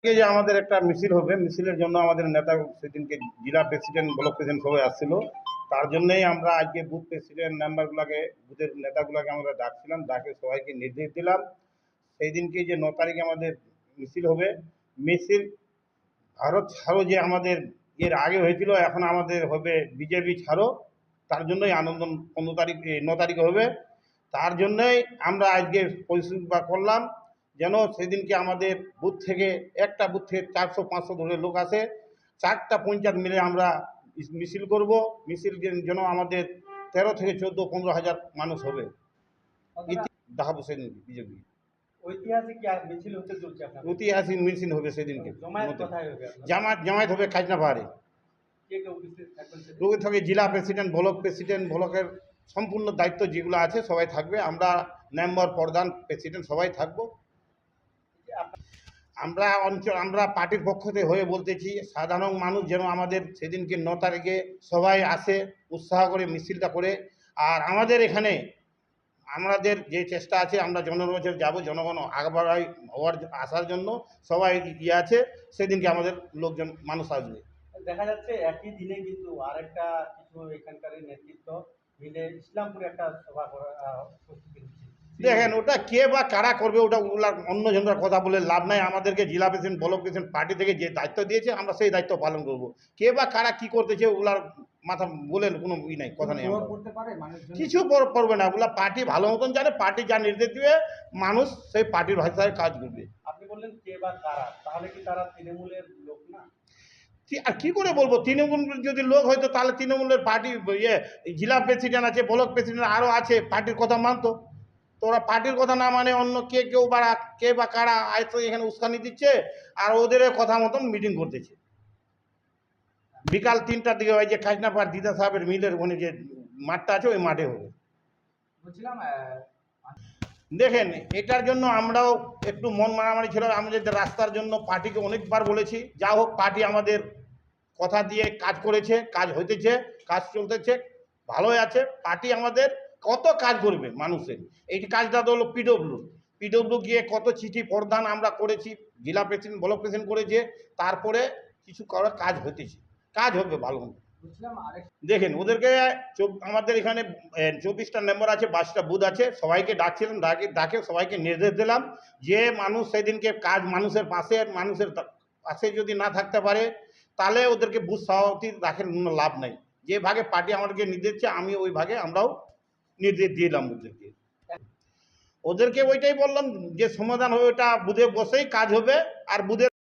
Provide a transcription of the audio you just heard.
এই যে আমাদের একটা মিছিল হবে, মিছিলের জন্য আমাদের নেতা সেদিনকে জেলা প্রেসিডেন্ট, ব্লক প্রেসিডেন্ট সবাই আসছিল। তার জন্যই আমরা আজকে বুথ প্রেসিডেন্ট মেম্বারগুলোকে, বুথের নেতাগুলোকে আমরা ডাকছিলাম, ডাকে সবাইকে নির্দেশ দিলাম সেই দিনকে যে 9 তারিখে আমাদের মিছিল হবে। মিছিল ভারত ছাড়ো যে আমাদের এর আগে হয়েছিল, এখন আমাদের হবে বিজেপি ছাড়ো। তার জন্যই আনন্দ 15 তারিখ 9 তারিখে হবে। তার জন্যই আমরা আজকে পরিস্থিতি করলাম যেন সেদিনকে আমাদের বুথ থেকে, একটা বুথ থেকে 400-500 ধরে লোক আসে, 4টা পঞ্চায়েত মিলে আমরা মিছিল করব। মিছিল যেন আমাদের 13 থেকে 14-15 হাজার মানুষ হবে, দেখাবো সেদিন বিজেপি। ঐতিহাসিক মিছিল হবে সেদিনকে। জামায়াত হবে খাজনা পাহাড়ে। লোকের থেকে জেলা প্রেসিডেন্ট, ব্লক প্রেসিডেন্ট, ব্লকের সম্পূর্ণ দায়িত্ব যেগুলো আছে সবাই থাকবে। আমরা মেম্বার, প্রধান, প্রেসিডেন্ট সবাই থাকবো। আমরা পার্টির পক্ষ থেকে হয়ে বলতেছি, সাধারণ মানুষ যেন আমাদের সেদিনকে 9 তারিখে সবাই আসে, উৎসাহ করে মিছিলটা করে। আর আমাদের এখানে আমাদের যে চেষ্টা আছে, আমরা জনগণের যাব, জনগণ আগবাড়াই হওয়ার আসার জন্য সবাই ইয়ে আছে। সেদিনকে আমাদের লোকজন মানুষ আসবে। দেখা যাচ্ছে একই দিনে কিন্তু আরেকটা কিছু এখানকার নেতৃত্ব মিলে ইসলামপুরে একটা সভা করা প্রস্তুতি নিচ্ছে। দেখেন, ওটা কে বা কারা করবে, ওটা অন্য জনের কথা বলে লাভ নাই। আমাদেরকে জেলা প্রেসিডেন্ট, ব্লক প্রেসিডেন্ট পার্টি থেকে যে দায়িত্ব দিয়েছে, আমরা সেই দায়িত্ব পালন করব। কে বা কারা কি করতেছে ওগুলার মাথা বলে কোনো ই নাই, কথা নেই। কিছু পড়বে না, ওগুলা পার্টি ভালো মতন জানে। পার্টি যা নির্দেশ দিবে মানুষ সেই পার্টির ভাষায় কাজ করবে। আপনি বললেন কে বা কারা, তাহলে কি তারা তৃণমূলের লোক না? আর কি করে বলবো, তৃণমূল যদি লোক হয়তো তাহলে তৃণমূলের পার্টি জেলা প্রেসিডেন্ট আছে, ব্লক প্রেসিডেন্ট আরও আছে, পার্টির কথা মানতো। তো ওরা পার্টির কথা না মানে অন্য কেউ বা কে বা কারা আয়তো এখানে উস্কানি দিচ্ছে আর ওদের কথা মতন মিটিং করতেছে। বিকাল 3টার দিকে হয় যে খাজনাপাড় দিদা সাহেবের মিলের ওখানে যে মাঠটা আছে, ওই মাঠে হবে। দেখেন, এটার জন্য আমরাও একটু মন মারামারি ছিল। আমাদের রাস্তার জন্য পার্টিকে অনেকবার বলেছি, যা হোক পার্টি আমাদের কথা দিয়ে কাজ করেছে, কাজ হইতেছে, কাজ চলতেছে, ভালোই আছে। পার্টি আমাদের কত কাজ করবে মানুষের। এই কাজটা তো হলো পিডব্লিউ গিয়ে কত চিঠি প্রদান আমরা করেছি, জেলা প্রেসিডেন্ট, ব্লক প্রেসিডেন্ট করেছে। তারপরে কিছু করার কাজ হতেছে, কাজ হবে ভালো। দেখেন, ওদেরকে আমাদের এখানে 24টা মেম্বার আছে, 22টা বুথ আছে, সবাইকে ডাকছিলাম, ডাকে সবাইকে নির্দেশ দিলাম যে মানুষ সেদিনকে কাজ মানুষের পাশে যদি না থাকতে পারে তাহলে ওদেরকে বুথ সভাপতি রাখেন কোনো লাভ নাই। যে ভাগে পার্টি আমাদেরকে নির্দেশ দিচ্ছে, আমি ওই ভাগে আমরাও নির্দেশ দিলাম ওদেরকে ওইটাই বললাম যে সমাধান হবে, ওটা বুথে বসেই কাজ হবে। আর বুথে